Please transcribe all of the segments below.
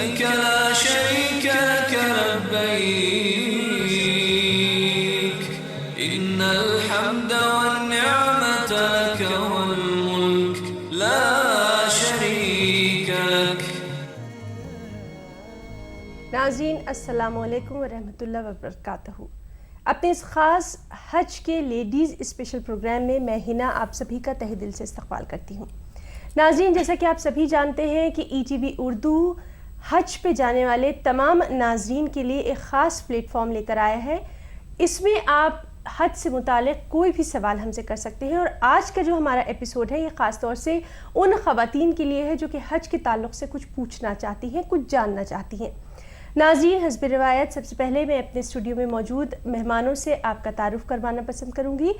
لبيك لا شريك لك لبيك إن الحمد والنعمة لك والملك لا شريك لك. ناظرین السلام علیکم ورحمۃ اللہ وبرکاتہ. اپنے اس خاص حج کے لیڈیز اسپیشل پروگرام میں میں ہنا آپ سبھی کا تہہ دل سے استقبال کرتی ہوں. ناظرین جیسا کہ آپ سبھی جانتے ہیں کہ ای ٹی وی اردو حج پہ جانے والے تمام ناظرین کے لیے ایک خاص پلیٹ فارم لے کر آیا ہے. اس میں آپ حج سے متعلق کوئی بھی سوال ہم سے کر سکتے ہیں، اور آج کا جو ہمارا ایپیسوڈ ہے یہ خاص طور سے ان خواتین کے لیے ہے جو کہ حج کے تعلق سے کچھ پوچھنا چاہتی ہیں، کچھ جاننا چاہتی ہیں. ناظرین حسب روایت سب سے پہلے میں اپنے اسٹوڈیو میں موجود مہمانوں سے آپ کا تعارف کروانا پسند کروں گی.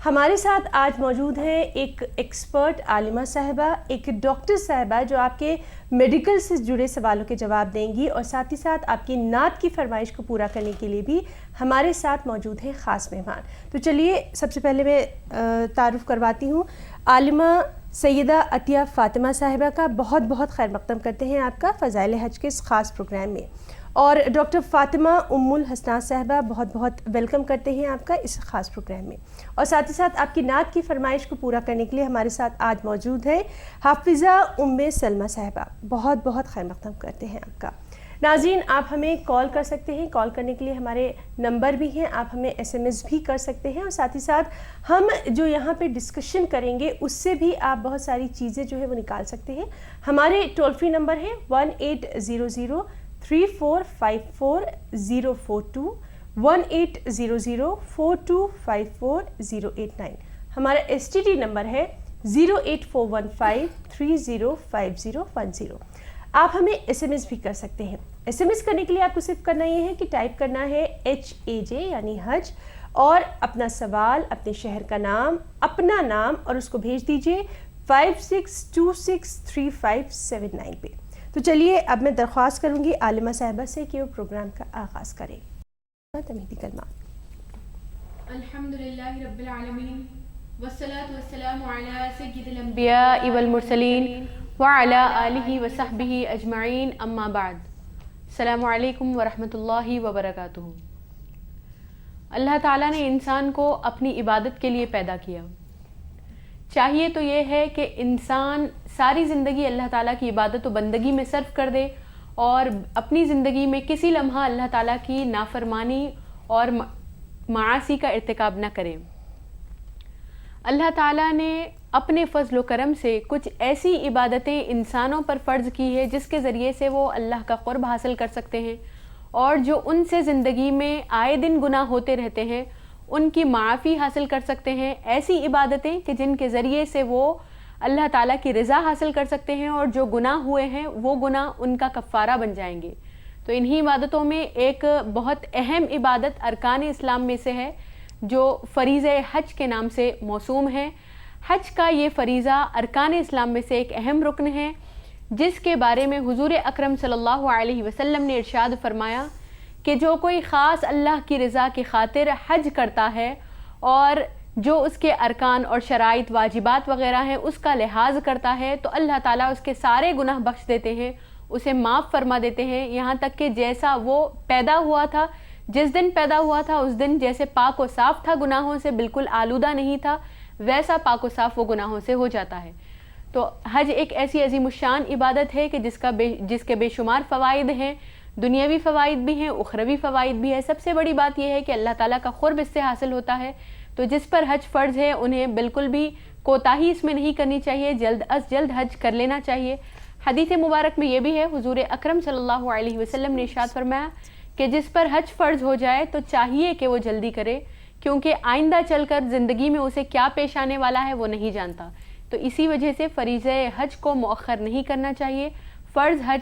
ہمارے ساتھ آج موجود ہیں ایک ایکسپرٹ عالمہ صاحبہ، ایک ڈاکٹر صاحبہ جو آپ کے میڈیکل سے جڑے سوالوں کے جواب دیں گی، اور ساتھ ہی ساتھ آپ کی نعت کی فرمائش کو پورا کرنے کے لیے بھی ہمارے ساتھ موجود ہیں خاص مہمان. تو چلیے سب سے پہلے میں تعارف کرواتی ہوں عالمہ سیدہ عطیہ فاطمہ صاحبہ کا. بہت بہت خیر مقدم کرتے ہیں آپ کا فضائل حج کے اس خاص پروگرام میں. اور ڈاکٹر فاطمہ ام الحسنات صاحبہ بہت بہت ویلکم کرتے ہیں آپ کا اس خاص پروگرام میں. اور ساتھ ہی ساتھ آپ کی نعت کی فرمائش کو پورا کرنے کے لیے ہمارے ساتھ آج موجود ہے حافظہ ام سلمہ صاحبہ. بہت بہت خیر مقدم کرتے ہیں آپ کا. ناظرین آپ ہمیں کال کر سکتے ہیں، کال کرنے کے لیے ہمارے نمبر بھی ہیں، آپ ہمیں ایس ایم ایس بھی کر سکتے ہیں، اور ساتھ ہی ساتھ ہم جو یہاں پہ ڈسکشن کریں گے اس سے بھی آپ بہت ساری چیزیں جو ہے وہ نکال سکتے ہیں. ہمارے ٹول فری نمبر ہے 1800-3454-042 1800-4254-089. ہمارا ایس ٹی ڈی نمبر ہے 08415305010. آپ ہمیں ایس ایم ایس بھی کر سکتے ہیں. ایس ایم ایس کرنے کے لیے آپ کو صرف کرنا یہ ہے کہ ٹائپ کرنا ہے HAJ یعنی حج، اور اپنا سوال، اپنے شہر کا نام، اپنا نام، اور اس کو بھیج دیجئے 56263579 پہ. تو چلیے اب میں درخواست کروں گی عالمہ صاحبہ سے کہ وہ پروگرام کا آغاز کریں. تمہیدی کلمات. الحمدللہ رب العالمین والصلاة والسلام علی سید الانبیاء والمرسلین وعلی آلہ وصحبہ اجمعین، اما بعد. السلام علیکم ورحمۃ اللہ وبرکاتہ. اللہ تعالیٰ نے انسان کو اپنی عبادت کے لیے پیدا کیا. چاہیے تو یہ ہے کہ انسان ساری زندگی اللہ تعالیٰ کی عبادت و بندگی میں صرف کر دے، اور اپنی زندگی میں کسی لمحہ اللہ تعالیٰ کی نافرمانی اور معاصی کا ارتکاب نہ کرے. اللہ تعالیٰ نے اپنے فضل و کرم سے کچھ ایسی عبادتیں انسانوں پر فرض کی ہے جس کے ذریعے سے وہ اللہ کا قرب حاصل کر سکتے ہیں، اور جو ان سے زندگی میں آئے دن گناہ ہوتے رہتے ہیں ان کی معافی حاصل کر سکتے ہیں. ایسی عبادتیں کہ جن کے ذریعے سے وہ اللہ تعالیٰ کی رضا حاصل کر سکتے ہیں، اور جو گناہ ہوئے ہیں وہ گناہ ان کا کفارہ بن جائیں گے. تو انہی عبادتوں میں ایک بہت اہم عبادت ارکان اسلام میں سے ہے جو فریضہ حج کے نام سے موسوم ہے. حج کا یہ فریضہ ارکان اسلام میں سے ایک اہم رکن ہے جس کے بارے میں حضور اکرم صلی اللہ علیہ وسلم نے ارشاد فرمایا کہ جو کوئی خاص اللہ کی رضا کی خاطر حج کرتا ہے اور جو اس کے ارکان اور شرائط واجبات وغیرہ ہیں اس کا لحاظ کرتا ہے، تو اللہ تعالیٰ اس کے سارے گناہ بخش دیتے ہیں، اسے معاف فرما دیتے ہیں، یہاں تک کہ جیسا وہ پیدا ہوا تھا، جس دن پیدا ہوا تھا اس دن جیسے پاک و صاف تھا، گناہوں سے بالکل آلودہ نہیں تھا، ویسا پاک و صاف وہ گناہوں سے ہو جاتا ہے. تو حج ایک ایسی عظیم الشان عبادت ہے کہ جس کے بے شمار فوائد ہیں، دنیاوی فوائد بھی ہیں، اخروی فوائد بھی ہیں. سب سے بڑی بات یہ ہے کہ اللہ تعالیٰ کا قرب اس سے حاصل ہوتا ہے. تو جس پر حج فرض ہے انہیں بالکل بھی کوتاہی اس میں نہیں کرنی چاہیے، جلد از جلد حج کر لینا چاہیے. حدیث مبارک میں یہ بھی ہے، حضور اکرم صلی اللہ علیہ وسلم نے ارشاد فرمایا کہ جس پر حج فرض ہو جائے تو چاہیے کہ وہ جلدی کرے، کیونکہ آئندہ چل کر زندگی میں اسے کیا پیش آنے والا ہے وہ نہیں جانتا. تو اسی وجہ سے فریضہ حج کو مؤخر نہیں کرنا چاہیے.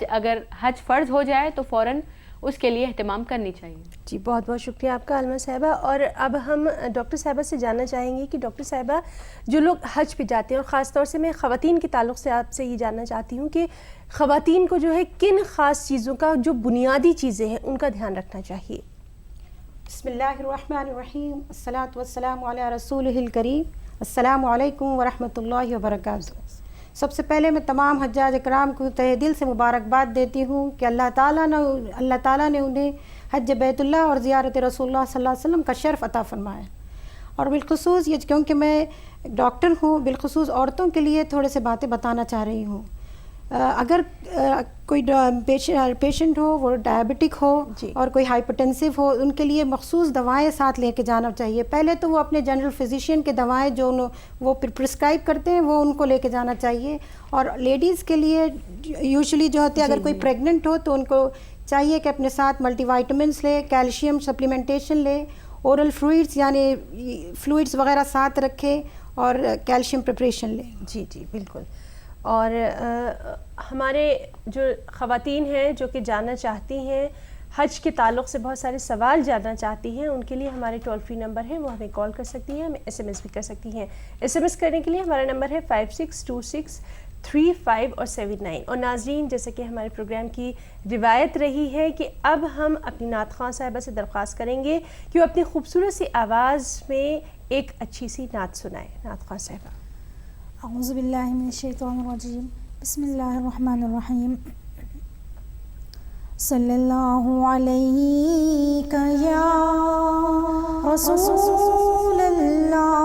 اگر حج فرض ہو جائے تو فوراً اس کے لیے اہتمام کرنی چاہیے. جی بہت بہت شکریہ آپ کا عالمہ صاحبہ. اور اب ہم ڈاکٹر صاحبہ سے جاننا چاہیں گے کہ ڈاکٹر صاحبہ جو لوگ حج پہ جاتے ہیں، اور خاص طور سے میں خواتین کے تعلق سے آپ سے یہ جاننا چاہتی ہوں کہ خواتین کو جو ہے کن خاص چیزوں کا، جو بنیادی چیزیں ہیں ان کا دھیان رکھنا چاہیے. بسم اللہ الرحمن الرحیم، الصلاۃ والسلام علی رسولہ الکریم. السلام علیکم ورحمۃ اللہ وبرکاتہ. سب سے پہلے میں تمام حجاج اکرام کو تہہ دل سے مبارکباد دیتی ہوں کہ اللہ تعالیٰ نے انہیں حج بیت اللہ اور زیارت رسول اللہ صلی اللہ علیہ وسلم کا شرف عطا فرمایا. اور بالخصوص یہ کیونکہ میں ڈاکٹر ہوں، بالخصوص عورتوں کے لیے تھوڑے سے باتیں بتانا چاہ رہی ہوں. اگر کوئی پیشنٹ ہو، وہ ڈائبٹک ہو اور کوئی ہائپرٹینسو ہو، ان کے لیے مخصوص دوائیں ساتھ لے کے جانا چاہیے. پہلے تو وہ اپنے جنرل فزیشین کے دوائیں جو وہ پرسکرائب کرتے ہیں وہ ان کو لے کے جانا چاہیے. اور لیڈیز کے لیے یوزلی جو ہوتے ہیں اگر کوئی پریگننٹ ہو تو ان کو چاہیے کہ اپنے ساتھ ملٹی وائٹامنس لے، کیلشیم سپلیمنٹیشن لے، اورل فلوئڈس یعنی فلوئڈس وغیرہ ساتھ رکھے اور کیلشیم پریپریشن لے. جی جی بالکل. اور ہمارے جو خواتین ہیں جو کہ جاننا چاہتی ہیں حج کے تعلق سے بہت سارے سوال جاننا چاہتی ہیں، ان کے لیے ہمارے ٹول فری نمبر ہے، وہ ہمیں کال کر سکتی ہیں، ہمیں ایس ایم ایس بھی کر سکتی ہیں. ایس ایم ایس کرنے کے لیے ہمارا نمبر ہے 562635 اور 79. اور ناظرین، جیسے کہ ہمارے پروگرام کی روایت رہی ہے کہ اب ہم اپنی نعت خواں صاحبہ سے درخواست کریں گے کہ وہ اپنی خوبصورت سی آواز میں ایک اچھی سی نعت سنائے. نعت خواں صاحبہ. اعوذ باللہ من الشیطان الرجیم، بسم اللہ الرحمن الرحیم. صلی اللہ علیہ یا رسول اللہ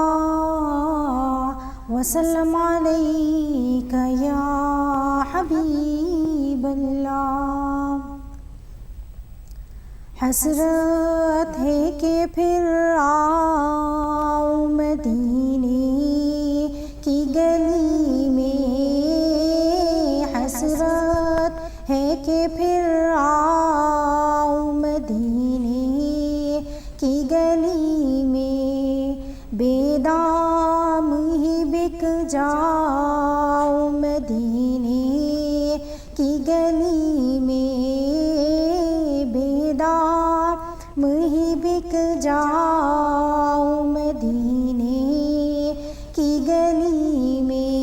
وسلم علیک یا حبیب اللہ. حسرت ہے کہ پھر آؤں مدینے کی گلی میں، حسرت ہے کہ پھر آؤں مدینے کی گلی میں، بے دام ہی بک جاؤں مدینے کی گلی میں، بے دام ہی بک جاؤں مدینے کی گلی میں.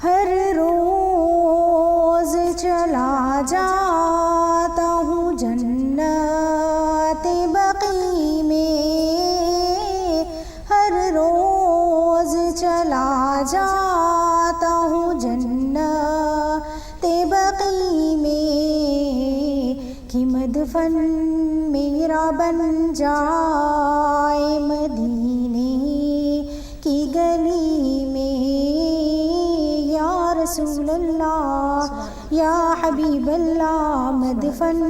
ہر روز چلا جاتا ہوں جنت بقی میں، ہر روز چلا جاتا ہوں جنت بقی میں، کہ مدفن میرا بن جائے مدینے کی گلی میں. یا رسول اللہ یا حبیب اللہ، مدفن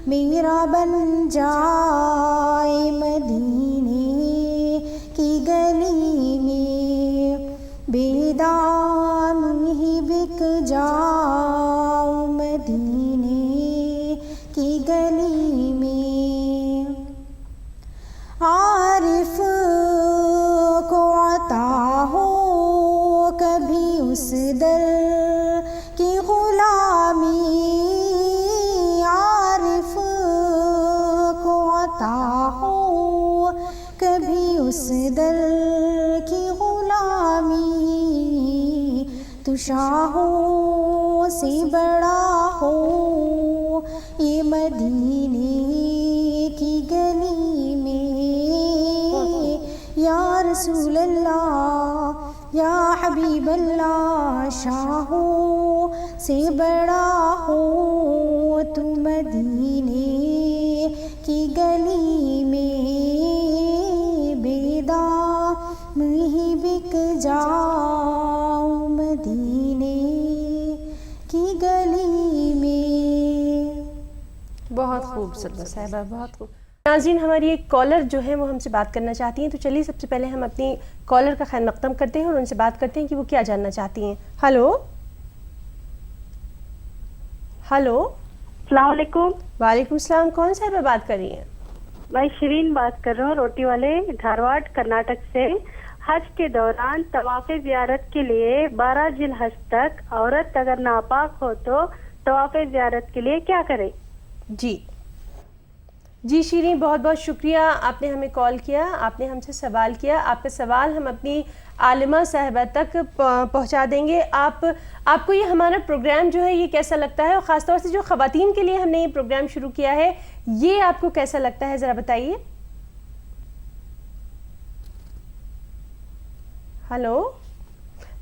میرا بن جائے مدینے کی گلی میں، بے دام ہی بک جاؤں مدینے کی گلی میں. عارف کو عطا ہو کبھی اس در کی غلامی، عارف کو عطا ہو کبھی اس در کی غلامی، تو شاہوں سے بڑا ہو یہ مدینے کی گلی میں. یا رسول اللہ یا حبیب اللہ، شاہوں سے بڑا ہو تو مدینے کی گلی میں، بے دام ہی بک جاؤں مدینے کی گلی میں. بہت خوب سلمہ صاحبہ، بہت خوب. ناظرین، ہماری ایک کالر جو ہے وہ ہم سے بات کرنا چاہتی ہیں، تو چلیے سب سے پہلے ہم اپنی کالر کا خیر مقدم کرتے ہیں اور ان سے بات کرتے ہیں کہ وہ کیا جاننا چاہتی ہیں. Hello hello. السلام علیکم. وعلیکم السلام. کون صاحبہ بات کر رہی ہیں؟ میں شرین بات کر رہا ہوں، روٹی والے، دھارواڑ کرناٹک سے. حج کے دوران طواف زیارت کے لیے 12 ذی الحج تک عورت اگر ناپاک ہو تو طواف زیارت کے لیے کیا کرے؟ جی شیرین، بہت بہت شکریہ، آپ نے ہمیں کال کیا، آپ نے ہم سے سوال کیا. آپ کا سوال ہم اپنی عالمہ صاحبہ تک پہنچا دیں گے. آپ کو یہ ہمارا پروگرام جو ہے یہ کیسا لگتا ہے، اور خاص طور سے جو خواتین کے لیے ہم نے یہ پروگرام شروع کیا ہے یہ آپ کو کیسا لگتا ہے، ذرا بتائیے. ہلو.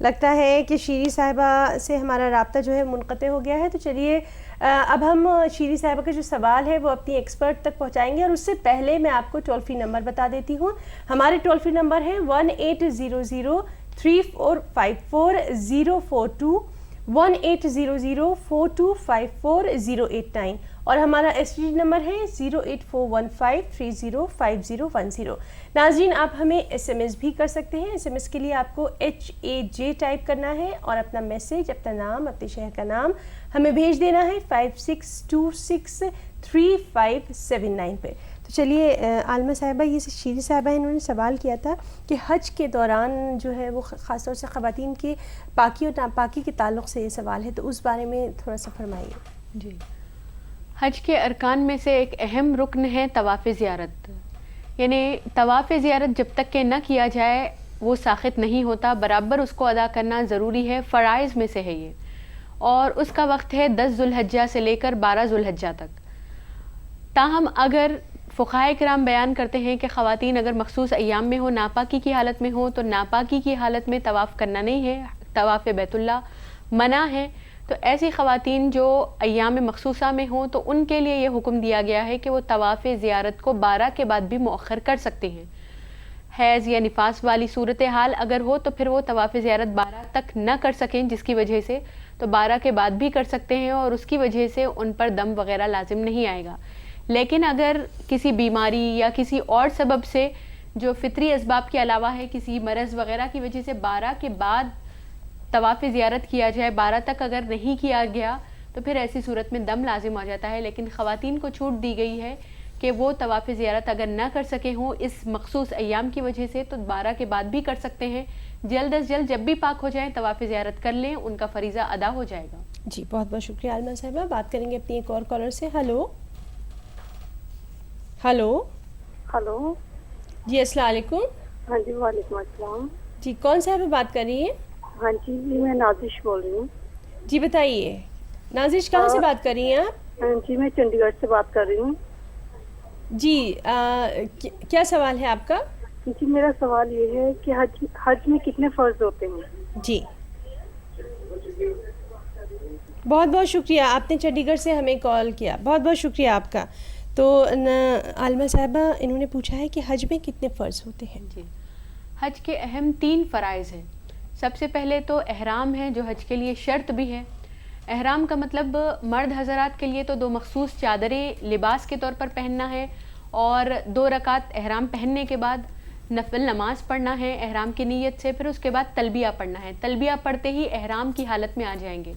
لگتا ہے کہ شیری صاحبہ سے ہمارا رابطہ جو ہے منقطع ہو گیا ہے، تو چلیے اب ہم شیری صاحبہ کا جو سوال ہے وہ اپنی ایکسپرٹ تک پہنچائیں گے، اور اس سے پہلے میں آپ کو ٹول فری نمبر بتا دیتی ہوں. ہمارے ٹول فری نمبر ہیں 1800-354-042 1800-4254-089 اور ہمارا ایس ٹی ڈی نمبر ہے 08415305010. ناظرین آپ ہمیں ایس ایم ایس بھی کر سکتے ہیں. ایس ایم ایس کے لیے آپ کو HAJ ٹائپ کرنا ہے اور اپنا میسج، اپنا نام، اپنے شہر کا نام ہمیں بھیج دینا ہے 56263579 پہ. تو چلیے عالمہ صاحبہ، یہ شیری صاحبہ انہوں نے سوال کیا تھا کہ حج کے دوران جو ہے وہ خاص طور سے خواتین کے پاکی اور ناپاکی کے تعلق سے یہ سوال ہے، تو اس بارے میں تھوڑا سا فرمائیے. جی، حج کے ارکان میں سے ایک اہم رکن ہے طواف زیارت. یعنی طواف زیارت جب تک کہ نہ کیا جائے وہ ساقط نہیں ہوتا، برابر اس کو ادا کرنا ضروری ہے. فرائض میں سے ہے یہ، اور اس کا وقت ہے 10 ذوالحجہ سے لے کر 12 ذوالحجہ تک. تاہم اگر فقہائے کرام بیان کرتے ہیں کہ خواتین اگر مخصوص ایام میں ہو، ناپاکی کی حالت میں ہو، تو ناپاکی کی حالت میں طواف کرنا نہیں ہے، طواف بیت اللہ منع ہے. تو ایسی خواتین جو ایام مخصوصہ میں ہوں تو ان کے لیے یہ حکم دیا گیا ہے کہ وہ طواف زیارت کو 12 کے بعد بھی مؤخر کر سکتے ہیں. حیض یا نفاس والی صورتحال اگر ہو تو پھر وہ طواف زیارت 12 تک نہ کر سکیں، جس کی وجہ سے تو 12 کے بعد بھی کر سکتے ہیں، اور اس کی وجہ سے ان پر دم وغیرہ لازم نہیں آئے گا. لیکن اگر کسی بیماری یا کسی اور سبب سے جو فطری اسباب کے علاوہ ہے، کسی مرض وغیرہ کی وجہ سے 12 کے بعد طواف زیارت کیا جائے، 12 تک اگر نہیں کیا گیا تو پھر ایسی صورت میں دم لازم آ جاتا ہے. لیکن خواتین کو چھوٹ دی گئی ہے کہ وہ طواف زیارت اگر نہ کر سکے ہوں اس مخصوص ایام کی وجہ سے تو 12 کے بعد بھی کر سکتے ہیں. جلد از جلد جب بھی پاک ہو جائیں طواف زیارت کر لیں، ان کا فریضہ ادا ہو جائے گا. جی بہت بہت شکریہ عالمہ صاحبہ. بات کریں گے اپنی ایک اور کالر سے. ہلو ہلو جی السلام علیکم. ہاں جی وعلیکم السلام. جی کون صاحبہ بات کر رہی ہیں؟ ہاں جی میں نازش بول رہی ہوں. جی بتائیے نازش، کہاں سے بات کر رہی ہیں آپ؟ جی میں چنڈی گڑھ سے بات کر رہی ہوں. جی کیا سوال ہے آپ کا؟ جی میرا سوال یہ ہے کہ حج میں کتنے فرض ہوتے ہیں؟ جی بہت بہت شکریہ، آپ نے چنڈی گڑھ سے ہمیں کال کیا، بہت بہت شکریہ آپ کا. تو عالمہ صاحبہ انہوں نے پوچھا ہے کہ حج میں کتنے فرض ہوتے ہیں؟ جی، حج کے اہم 3 فرائض ہیں. سب سے پہلے تو احرام ہے جو حج کے لیے شرط بھی ہے. احرام کا مطلب مرد حضرات کے لیے تو 2 مخصوص چادریں لباس کے طور پر پہننا ہے، اور 2 رکعت احرام پہننے کے بعد نفل نماز پڑھنا ہے احرام کی نیت سے. پھر اس کے بعد تلبیہ پڑھنا ہے. تلبیہ پڑھتے ہی احرام کی حالت میں آ جائیں گے.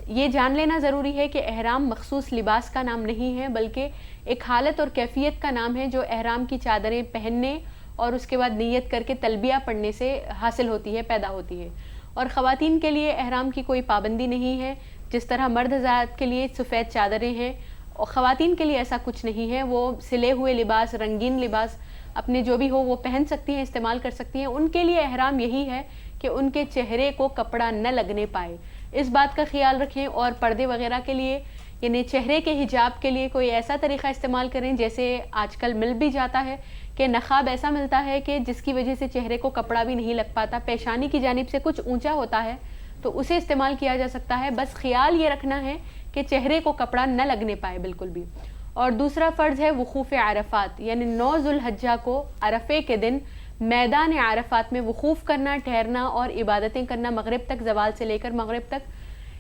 یہ جان لینا ضروری ہے کہ احرام مخصوص لباس کا نام نہیں ہے، بلکہ ایک حالت اور کیفیت کا نام ہے جو احرام کی چادریں پہننے اور اس کے بعد نیت کر کے تلبیہ پڑھنے سے حاصل ہوتی ہے، پیدا ہوتی ہے. اور خواتین کے لیے احرام کی کوئی پابندی نہیں ہے. جس طرح مرد حضرات کے لیے سفید چادریں ہیں اور خواتین کے لیے ایسا کچھ نہیں ہے. وہ سلے ہوئے لباس، رنگین لباس اپنے جو بھی ہو وہ پہن سکتی ہیں، استعمال کر سکتی ہیں. ان کے لیے احرام یہی ہے کہ ان کے چہرے کو کپڑا نہ لگنے پائے، اس بات کا خیال رکھیں. اور پردے وغیرہ کے لیے یعنی چہرے کے حجاب کے لیے کوئی ایسا طریقہ استعمال کریں جیسے آج کل مل بھی جاتا ہے کہ نقاب ایسا ملتا ہے کہ جس کی وجہ سے چہرے کو کپڑا بھی نہیں لگ پاتا، پیشانی کی جانب سے کچھ اونچا ہوتا ہے تو اسے استعمال کیا جا سکتا ہے. بس خیال یہ رکھنا ہے کہ چہرے کو کپڑا نہ لگنے پائے بالکل بھی. اور دوسرا فرض ہے وقوف عرفات، یعنی 9 ذوالحجہ کو عرفے کے دن میدان عرفات میں وقوف کرنا، ٹھہرنا اور عبادتیں کرنا مغرب تک، زوال سے لے کر مغرب تک.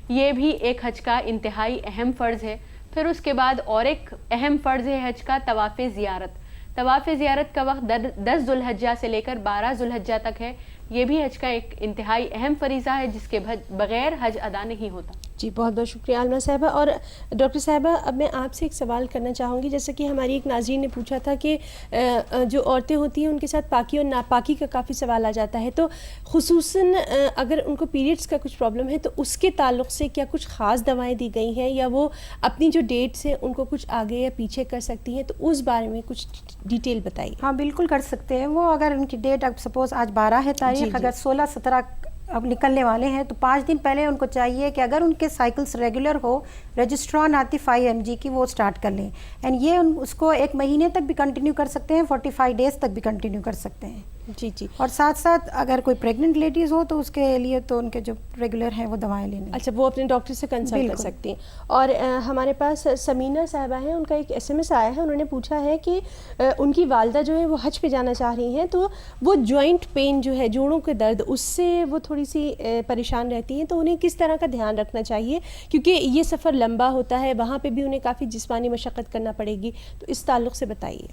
یہ بھی ایک حج کا انتہائی اہم فرض ہے. پھر اس کے بعد اور ایک اہم فرض ہے حج کا طواف زیارت. طواف زیارت کا وقت 10 ذوالحجہ سے لے کر 12 ذوالحجہ تک ہے. یہ بھی حج کا ایک انتہائی اہم فریضہ ہے جس کے بغیر حج ادا نہیں ہوتا. جی بہت بہت شکریہ عالمہ صاحبہ. اور ڈاکٹر صاحبہ اب میں آپ سے ایک سوال کرنا چاہوں گی. جیسا کہ ہماری ایک ناظرین نے پوچھا تھا کہ جو عورتیں ہوتی ہیں ان کے ساتھ پاکی اور ناپاکی کا کافی سوال آ جاتا ہے، تو خصوصاً اگر ان کو پیریڈس کا کچھ پرابلم ہے تو اس کے تعلق سے کیا کچھ خاص دوائیں دی گئی ہیں، یا وہ اپنی جو ڈیٹس ہیں ان کو کچھ آگے یا پیچھے کر سکتی ہیں؟ تو اس بارے میں کچھ ڈیٹیل بتائیے. ہاں بالکل کر سکتے ہیں. وہ اگر ان کی ڈیٹ اب سپوز آج 12 ہے تاریخ، اگر 16-17 اب نکلنے والے ہیں تو 5 دن پہلے ان کو چاہیے کہ اگر ان کے سائیکلس ریگولر ہو، رجسٹران آتی 5 mg کی، وہ سٹارٹ کر لیں. اینڈ یہ اس کو 1 مہینے تک بھی کنٹینیو کر سکتے ہیں، 45 ڈیز تک بھی کنٹینیو کر سکتے ہیں. جی جی. اور ساتھ ساتھ اگر کوئی پریگننٹ لیڈیز ہو تو اس کے لیے تو ان کے جو ریگولر ہیں وہ دوائیں لینی. اچھا, وہ اپنے ڈاکٹر سے کنسلٹ کر سکتی ہیں. اور ہمارے پاس سمینہ صاحبہ ہیں, ان کا ایک SMS آیا ہے, انہوں نے پوچھا ہے کہ ان کی والدہ جو ہے وہ حج پہ جانا چاہ رہی ہیں, تو وہ جوائنٹ پین جو ہے, جوڑوں کے درد, اس سے وہ تھوڑی سی پریشان رہتی ہیں, تو انہیں کس طرح کا دھیان رکھنا چاہیے, کیونکہ یہ سفر لمبا ہوتا ہے, وہاں پہ بھی انہیں کافی جسمانی مشقت کرنا پڑے گی, تو اس تعلق سے بتائیے.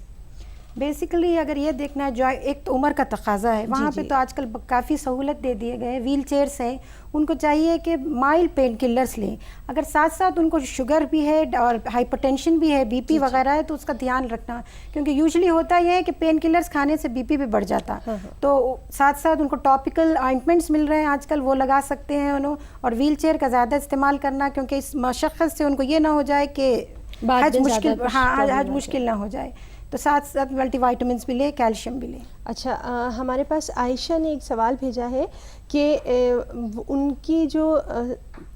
بیسیکلی اگر یہ دیکھنا ہے, جو ایک تو عمر کا تقاضا ہے, وہاں پہ تو آج کل کافی سہولت دے دیے گئے ہیں, ویل چیئرس ہیں, ان کو چاہیے کہ مائل پین کلرز لیں. اگر ساتھ ساتھ ان کو شوگر بھی ہے اور ہائپر ٹینشن بھی ہے, بی پی وغیرہ ہے, تو اس کا دھیان رکھنا, کیونکہ یوزلی ہوتا یہ ہے کہ پین کلرز کھانے سے بی پی بھی بڑھ جاتا. تو ساتھ ساتھ ان کو ٹاپیکل آئنٹمنٹس مل رہے ہیں آج کل, وہ لگا سکتے ہیں انہوں, اور ویل چیئر کا زیادہ استعمال کرنا, کیونکہ اس مشقت سے ان کو یہ نہ ہو جائے کہ حج مشکل نہ ہو جائے. تو ساتھ ساتھ ملٹی وائٹامنس بھی لیں, کیلشیم بھی لیں. اچھا, ہمارے پاس عائشہ نے ایک سوال بھیجا ہے کہ ان کی جو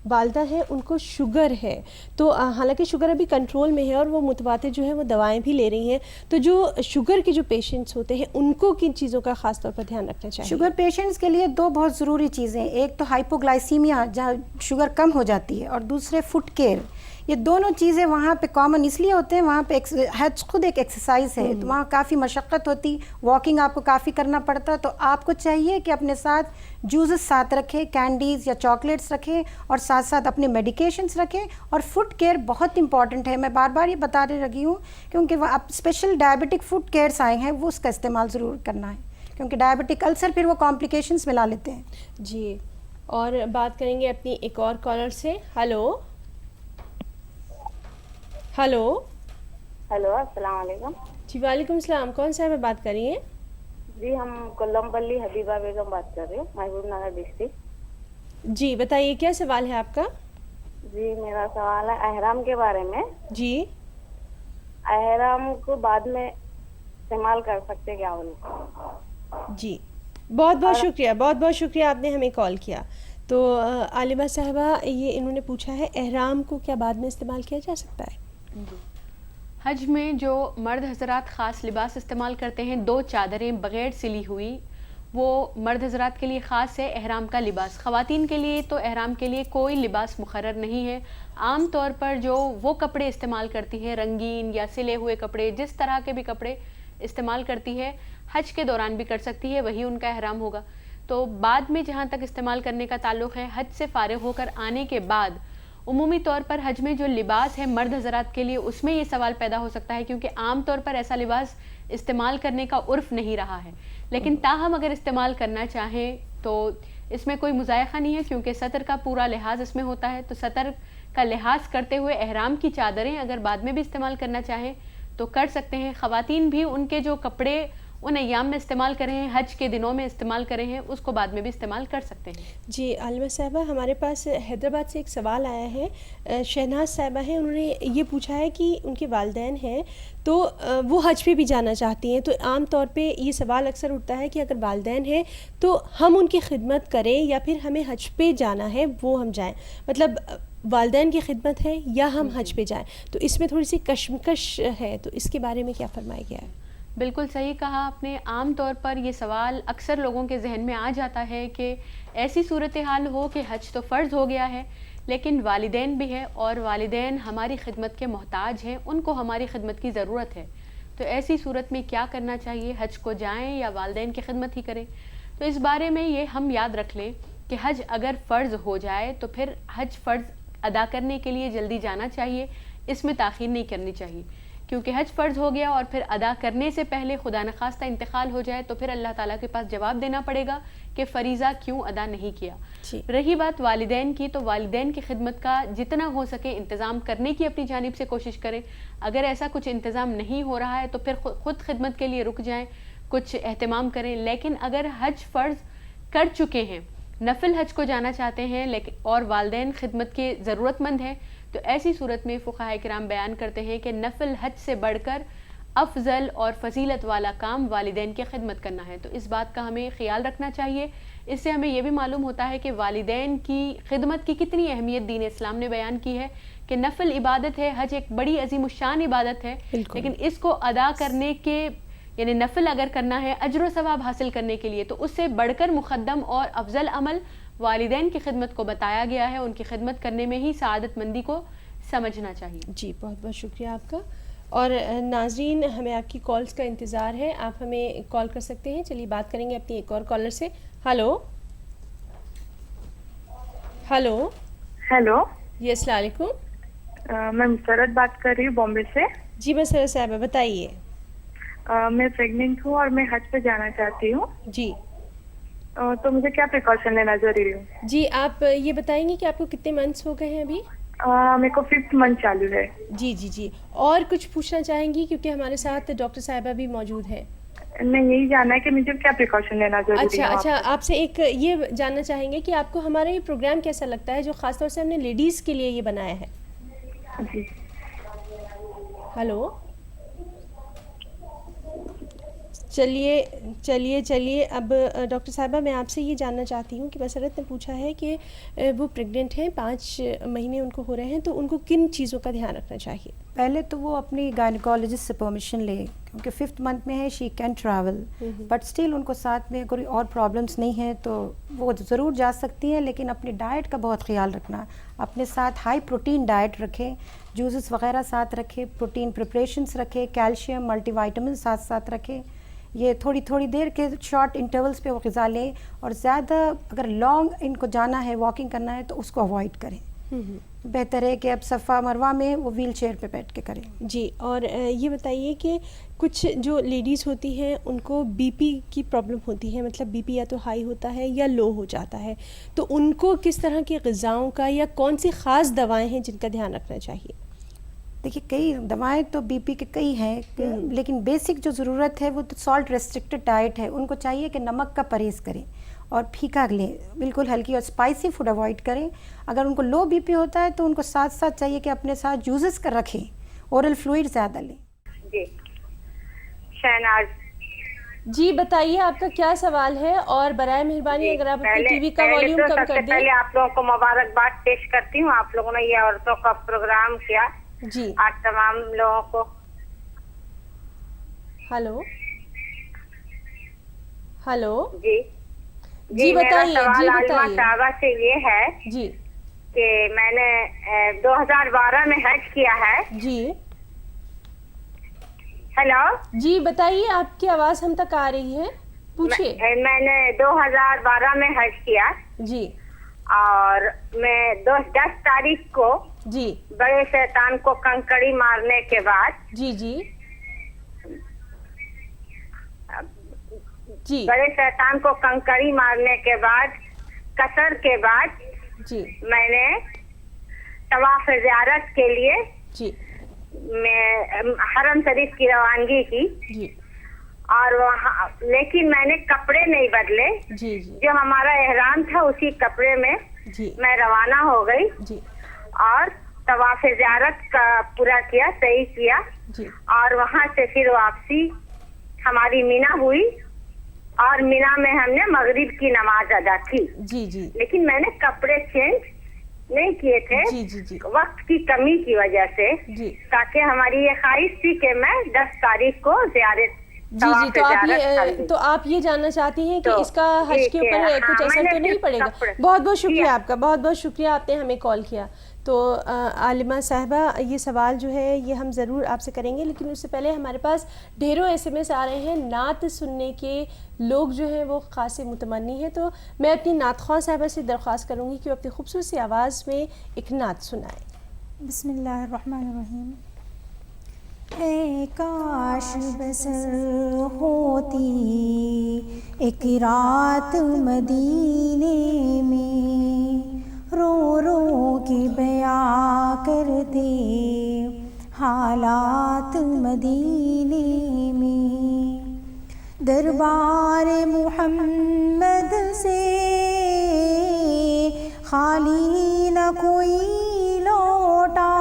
والدہ ہے ان کو شوگر ہے, تو حالانکہ شوگر ابھی کنٹرول میں ہے اور وہ متواتر جو ہے وہ دوائیں بھی لے رہی ہیں, تو جو شوگر کے جو پیشنٹس ہوتے ہیں ان کو کن چیزوں کا خاص طور پر دھیان رکھنا چاہیے؟ شوگر پیشنٹس کے لیے دو بہت ضروری چیزیں, ایک تو ہائپوگلائسیمیا جہاں شوگر کم ہو جاتی ہے, اور دوسرے فٹ کیئر. یہ دونوں چیزیں وہاں پہ کامن اس لیے ہوتے ہیں, وہاں پہ حج خود ایک ایکسرسائز ہے, تو وہاں کافی مشقت ہوتی, واکنگ آپ کو کافی کرنا پڑتا, تو آپ کو چاہیے کہ اپنے ساتھ جوسز ساتھ رکھیں, کینڈیز یا چاکلیٹس رکھیں, اور ساتھ ساتھ اپنے میڈیکیشنس رکھیں. اور فوڈ کیئر بہت امپورٹنٹ ہے, میں بار بار یہ بتانے لگی ہوں, کیونکہ وہ اب اسپیشل ڈائبٹک فوڈ کیئرس آئے ہیں, وہ اس کا استعمال ضرور کرنا ہے, کیونکہ ڈائبٹک السر پھر وہ کمپلیکیشنس میں لا لیتے ہیں. جی, اور بات کریں گے اپنی ایک اور کالر سے. ہلو ہلو ہلو, السلام علیکم. جی وعلیکم السلام, کون صاحب بات کر رہی ہیں؟ جی ہم کولم پلی حبیبہ بیگم بات کر رہے ہیں, محبوب نگر ڈسٹرکٹ. جی بتائیے, کیا سوال ہے آپ کا؟ جی میرا سوال ہے احرام کے بارے میں. جی, احرام کو بعد میں استعمال کر سکتے کیا ان کو؟ جی بہت بہت شکریہ, بہت بہت شکریہ, آپ نے ہمیں کال کیا. تو عالمہ صاحبہ, یہ انہوں نے پوچھا ہے احرام کو کیا بعد میں استعمال کیا جا سکتا ہے؟ حج میں جو مرد حضرات خاص لباس استعمال کرتے ہیں, 2 چادریں بغیر سلی ہوئی, وہ مرد حضرات کے لیے خاص ہے احرام کا لباس. خواتین کے لیے تو احرام کے لیے کوئی لباس مقرر نہیں ہے. عام طور پر جو وہ کپڑے استعمال کرتی ہے, رنگین یا سلے ہوئے کپڑے, جس طرح کے بھی کپڑے استعمال کرتی ہے, حج کے دوران بھی کر سکتی ہے, وہی ان کا احرام ہوگا. تو بعد میں جہاں تک استعمال کرنے کا تعلق ہے, حج سے فارغ ہو کر آنے کے بعد عمومی طور پر حج میں جو لباس ہے مرد حضرات کے لیے, اس میں یہ سوال پیدا ہو سکتا ہے, کیونکہ عام طور پر ایسا لباس استعمال کرنے کا عرف نہیں رہا ہے. لیکن تاہم اگر استعمال کرنا چاہیں تو اس میں کوئی مضائقہ نہیں ہے, کیونکہ سطر کا پورا لحاظ اس میں ہوتا ہے. تو سطر کا لحاظ کرتے ہوئے احرام کی چادریں اگر بعد میں بھی استعمال کرنا چاہیں تو کر سکتے ہیں. خواتین بھی ان کے جو کپڑے ان ایام میں استعمال کرے ہیں, حج کے دنوں میں استعمال کرے ہیں, اس کو بعد میں بھی استعمال کر سکتے ہیں. جی عالمہ صاحبہ, ہمارے پاس حیدرآباد سے ایک سوال آیا ہے, شہناز صاحبہ ہیں, انہوں نے یہ پوچھا ہے کہ ان کے والدین ہیں تو وہ حج پہ بھی جانا چاہتی ہیں, تو عام طور پہ یہ سوال اکثر اٹھتا ہے کہ اگر والدین ہیں تو ہم ان کی خدمت کریں یا پھر ہمیں حج پہ جانا ہے وہ ہم جائیں, مطلب والدین کی خدمت ہے یا ہم حج پہ جائیں, تو اس میں تھوڑی سی کشمکش ہے, تو اس کے بارے میں کیا فرمایا گیا ہے؟ بالکل صحیح کہا آپ نے. عام طور پر یہ سوال اکثر لوگوں کے ذہن میں آ جاتا ہے کہ ایسی صورتحال ہو کہ حج تو فرض ہو گیا ہے لیکن والدین بھی ہے اور والدین ہماری خدمت کے محتاج ہیں, ان کو ہماری خدمت کی ضرورت ہے, تو ایسی صورت میں کیا کرنا چاہیے, حج کو جائیں یا والدین کی خدمت ہی کریں؟ تو اس بارے میں یہ ہم یاد رکھ لیں کہ حج اگر فرض ہو جائے تو پھر حج فرض ادا کرنے کے لیے جلدی جانا چاہیے, اس میں تاخیر نہیں کرنی چاہیے, کیونکہ حج فرض ہو گیا اور پھر ادا کرنے سے پہلے خدا نخواستہ انتقال ہو جائے تو پھر اللہ تعالیٰ کے پاس جواب دینا پڑے گا کہ فریضہ کیوں ادا نہیں کیا. رہی بات والدین کی, تو والدین کی خدمت کا جتنا ہو سکے انتظام کرنے کی اپنی جانب سے کوشش کریں. اگر ایسا کچھ انتظام نہیں ہو رہا ہے تو پھر خود خدمت کے لیے رک جائیں, کچھ اہتمام کریں. لیکن اگر حج فرض کر چکے ہیں, نفل حج کو جانا چاہتے ہیں لیکن اور والدین خدمت کے ضرورت مند ہیں, تو ایسی صورت میں فقہاء کرام بیان کرتے ہیں کہ نفل حج سے بڑھ کر افضل اور فضیلت والا کام والدین کی خدمت کرنا ہے. تو اس بات کا ہمیں خیال رکھنا چاہیے. اس سے ہمیں یہ بھی معلوم ہوتا ہے کہ والدین کی خدمت کی کتنی اہمیت دین اسلام نے بیان کی ہے, کہ نفل عبادت ہے, حج ایک بڑی عظیم الشان عبادت ہے, لیکن اس کو ادا کرنے کے یعنی نفل اگر کرنا ہے اجر و ثواب حاصل کرنے کے لیے تو اس سے بڑھ کر مقدم اور افضل عمل والدین کی خدمت کو بتایا گیا ہے. ان کی خدمت کرنے میں ہی سعادت مندی کو سمجھنا چاہیے. جی بہت بہت شکریہ آپ کا. اور ناظرین ہمیں آپ کی کالز کا انتظار ہے, آپ ہمیں کال کر سکتے ہیں. چلیے بات کریں گے اپنی ایک اور کالر سے. ہلو ہلو ہیلو جی السلام علیکم. میں مسرت بات کر رہی ہوں بامبے سے. جی مسرت صاحبہ بتائیے. میں پریگننٹ ہوں اور میں حج پہ جانا چاہتی ہوں. جی تو مجھے کیا پریکاشن لینا ضروری ہے؟ جی آپ یہ بتائیں گے کہ آپ کو کتنے منتھس ہو گئے ہیں ابھی؟ میرے کو 5th منتھ چالو ہے. جی جی جی. اور کچھ پوچھنا چاہیں گی کیونکہ ہمارے ساتھ ڈاکٹر صاحبہ بھی موجود ہیں. میں یہی جاننا ہے کہ مجھے کیا پریکاشن لینا ضروری ہے. اچھا آپ سے ایک یہ جاننا چاہیں گے کہ آپ کو ہمارا یہ پروگرام کیسا لگتا ہے جو خاص طور سے ہم نے لیڈیز کے لیے یہ بنایا ہے؟ جی. ہلو چلیے اب ڈاکٹر صاحبہ میں آپ سے یہ جاننا چاہتی ہوں کہ مسرت نے پوچھا ہے کہ وہ پریگننٹ ہیں, 5 مہینے ان کو ہو رہے ہیں, تو ان کو کن چیزوں کا دھیان رکھنا چاہیے؟ پہلے تو وہ اپنی گائنیکالوجسٹ سے پرمیشن لے, کیونکہ 5th منتھ میں ہے, she can travel, but still in کو ساتھ میں کوئی اور پرابلمس نہیں ہیں تو وہ ضرور جا سکتی ہیں, لیکن اپنی ڈائٹ کا بہت خیال رکھنا. اپنے ساتھ ہائی پروٹین ڈائٹ رکھیں, جوسز وغیرہ ساتھ رکھیں, پروٹین پریپریشنس رکھیں, کیلشیم ملٹی وائٹامن ساتھ رکھیں. یہ تھوڑی دیر کے شارٹ انٹرولس پہ وہ غذا لیں, اور زیادہ اگر لانگ ان کو جانا ہے, واکنگ کرنا ہے, تو اس کو اوائڈ کریں. بہتر ہے کہ اب صفا مروہ میں وہ ویل چیئر پہ بیٹھ کے کریں. جی. اور یہ بتائیے کہ کچھ جو لیڈیز ہوتی ہیں ان کو بی پی کی پرابلم ہوتی ہے, مطلب بی پی یا تو ہائی ہوتا ہے یا لو ہو جاتا ہے, تو ان کو کس طرح کی غذاؤں کا یا کون سی خاص دوائیں ہیں جن کا دھیان رکھنا چاہیے؟ دیکھیے کئی دوائیں تو بی پی کے کئی ہیں, لیکن بیسک جو ضرورت ہے وہ تو سالٹ ریسٹرکٹڈ ڈائٹ ہے. ان کو چاہیے کہ نمک کا پرہیز کریں اور پھیکا لیں, بالکل ہلکی اور اسپائسی فوڈ اوائڈ کریں. اگر ان کو لو بی پی ہوتا ہے تو ان کو ساتھ چاہیے کہ اپنے ساتھ جوسز کر رکھیں, اورل فلوئڈ زیادہ لیں. جی شہناز. جی بتائیے آپ کا کیا سوال ہے, اور برائے مہربانی اگر آپ اپنے ٹی وی کا والیوم کم کر دیں. پہلے آپ لوگوں کو مبارکباد پیش کرتی ہوں, آپ لوگوں نے یہ عورتوں کا پروگرام کیا. جی آج تمام لوگوں کو. ہلو جی بتائیے. سوال عالمہ صاحبہ سے یہ ہے جی کہ میں نے 2012 میں حج کیا ہے. جی ہیلو جی بتائیے, آپ کی آواز ہم تک آ رہی ہے, پوچھیے. میں نے 2012 میں حج کیا. جی. اور میں 10 تاریخ کو جی بڑے شیطان کو کنکڑی مارنے کے بعد جی بڑے شیطان کو کنکڑی مارنے کے بعد قصر کے بعد جی میں نے طواف زیارت کے لیے جی میں حرم شریف کی روانگی کی. جی. اور وہاں لیکن میں نے کپڑے نہیں بدلے. جی جو ہمارا احرام تھا اسی کپڑے میں میں روانہ ہو گئی. جی. اور طواف زیارت کا پورا کیا, صحیح کیا. جی. اور وہاں سے پھر واپسی ہماری مینا ہوئی, اور مینا میں ہم نے مغرب کی نماز ادا کی. جی جی. لیکن میں نے کپڑے چینج نہیں کیے تھے. جی جی جی. وقت کی کمی کی وجہ سے. جی. تاکہ ہماری یہ خواہش تھی کہ میں 10 تاریخ کو زیارت. جی جی. تو آپ یہ جاننا چاہتی ہیں کہ اس کا حج کے اوپر کچھ اثر تو نہیں پڑے گا؟ بہت بہت شکریہ آپ کا, بہت بہت شکریہ آپ نے ہمیں کال کیا. تو عالمہ صاحبہ یہ سوال جو ہے یہ ہم ضرور آپ سے کریں گے, لیکن اس سے پہلے ہمارے پاس ڈھیروں SMS آ رہے ہیں. نعت سننے کے لوگ جو ہیں وہ خاص متمنی ہیں, تو میں اپنی نعت خواں صاحبہ سے درخواست کروں گی کہ وہ اپنی خوبصورت سی آواز میں ایک نعت سنائیں. بسم اللہ الرحمن الرحیم. اے کاش بسر ہوتی ایک رات مدینے میں, رو رو کے بیاں کرتے حالات مدینے میں, دربار محمد سے خالی نہ کوئی لوٹا,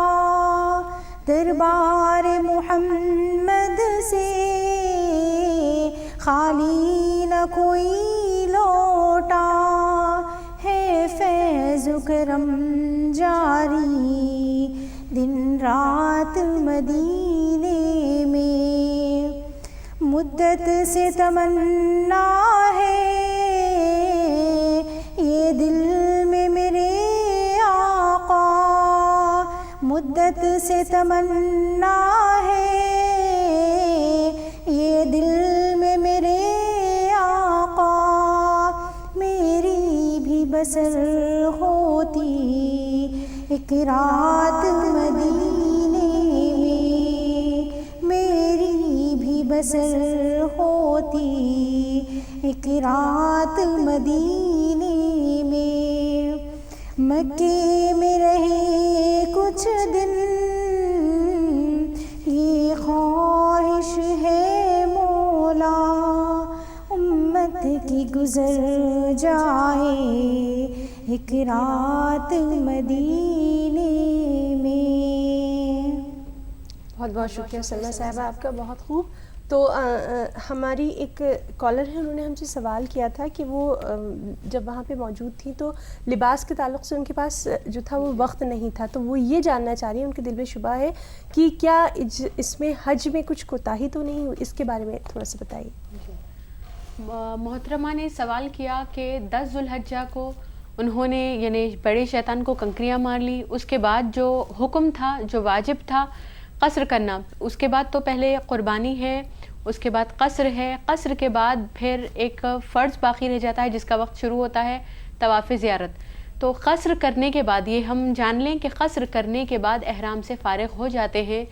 دربار محمد سے خالی نہ کوئی لوٹا, ہے فیض و کرم جاری دن رات مدینے میں, مدت سے تمنا ہے یہ دل میں میرے آقا، مدت سے تمنا ہے یہ دل میں میرے آقا، میری بھی بسر ہوتی ایک رات مدینے میں، میری بھی بسر ہوتی ایک رات مدینے میں، مکے میں رہے کچھ دن یہ خواہش ہے مولا، امت کی گزر جائے ایک رات مدینے میں۔ بہت بہت شکریہ سلمیٰ صاحبہ آپ کا، بہت خوب۔ تو ہماری ایک کالر ہے، انہوں نے ہم سے سوال کیا تھا کہ وہ جب وہاں پہ موجود تھیں تو لباس کے تعلق سے ان کے پاس جو تھا وہ وقت نہیں تھا، تو وہ یہ جاننا چاہ رہی ہیں، ان کے دل میں شبہ ہے کہ کیا اس میں حج میں کچھ کوتاہی تو نہیں ہوئی، اس کے بارے میں تھوڑا سا بتائیے۔ محترمہ نے سوال کیا کہ 10 ذو الحجہ کو انہوں نے یعنی بڑے شیطان کو کنکریاں مار لی، اس کے بعد جو حکم تھا، جو واجب تھا قصر کرنا، اس کے بعد تو پہلے قربانی ہے، اس کے بعد قصر ہے، قصر کے بعد پھر ایک فرض باقی رہ جاتا ہے جس کا وقت شروع ہوتا ہے طواف زیارت۔ تو قصر کرنے کے بعد یہ ہم جان لیں کہ قصر کرنے کے بعد احرام سے فارغ ہو جاتے ہیں،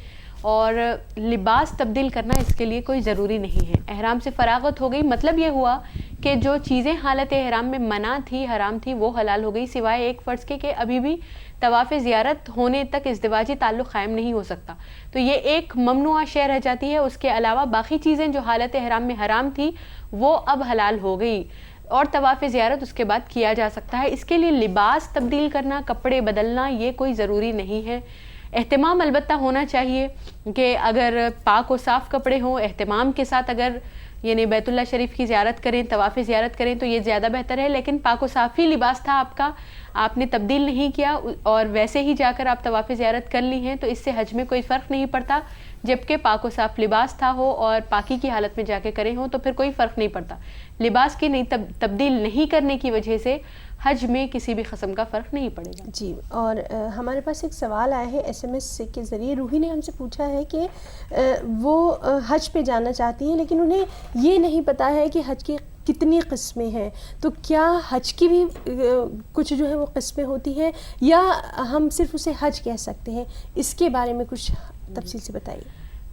اور لباس تبدیل کرنا اس کے لیے کوئی ضروری نہیں ہے۔ احرام سے فراغت ہو گئی، مطلب یہ ہوا کہ جو چیزیں حالت احرام میں منع تھی، حرام تھی، وہ حلال ہو گئی، سوائے ایک فرض کے کہ ابھی بھی طواف زیارت ہونے تک ازدواجی تعلق قائم نہیں ہو سکتا، تو یہ ایک ممنوعہ شے رہ جاتی ہے۔ اس کے علاوہ باقی چیزیں جو حالت احرام میں حرام تھی وہ اب حلال ہو گئی، اور طواف زیارت اس کے بعد کیا جا سکتا ہے۔ اس کے لیے لباس تبدیل کرنا، کپڑے بدلنا یہ کوئی ضروری نہیں ہے۔ اہتمام البتہ ہونا چاہیے کہ اگر پاک و صاف کپڑے ہوں، اہتمام کے ساتھ اگر یعنی بیت اللہ شریف کی زیارت کریں، طواف زیارت کریں تو یہ زیادہ بہتر ہے، لیکن پاک و صاف ہی لباس تھا آپ کا، آپ نے تبدیل نہیں کیا اور ویسے ہی جا کر آپ طواف زیارت کر لی ہیں، تو اس سے حج میں کوئی فرق نہیں پڑتا، جبکہ پاک و صاف لباس تھا ہو اور پاکی کی حالت میں جا کے کرے ہوں تو پھر کوئی فرق نہیں پڑتا۔ لباس کی تبدیل نہیں کرنے کی وجہ سے حج میں کسی بھی قسم کا فرق نہیں پڑے گا۔ جی، اور ہمارے پاس ایک سوال آیا ہے SMS کے ذریعے، روحی نے ہم سے پوچھا ہے کہ وہ حج پہ جانا چاہتی ہیں لیکن انہیں یہ نہیں پتہ ہے کہ حج کی کتنی قسمیں ہیں، تو کیا حج کی بھی کچھ جو ہے وہ قسمیں ہوتی ہیں یا ہم صرف اسے حج کہہ سکتے ہیں؟ اس کے بارے میں کچھ تفصیل سے بتائیے۔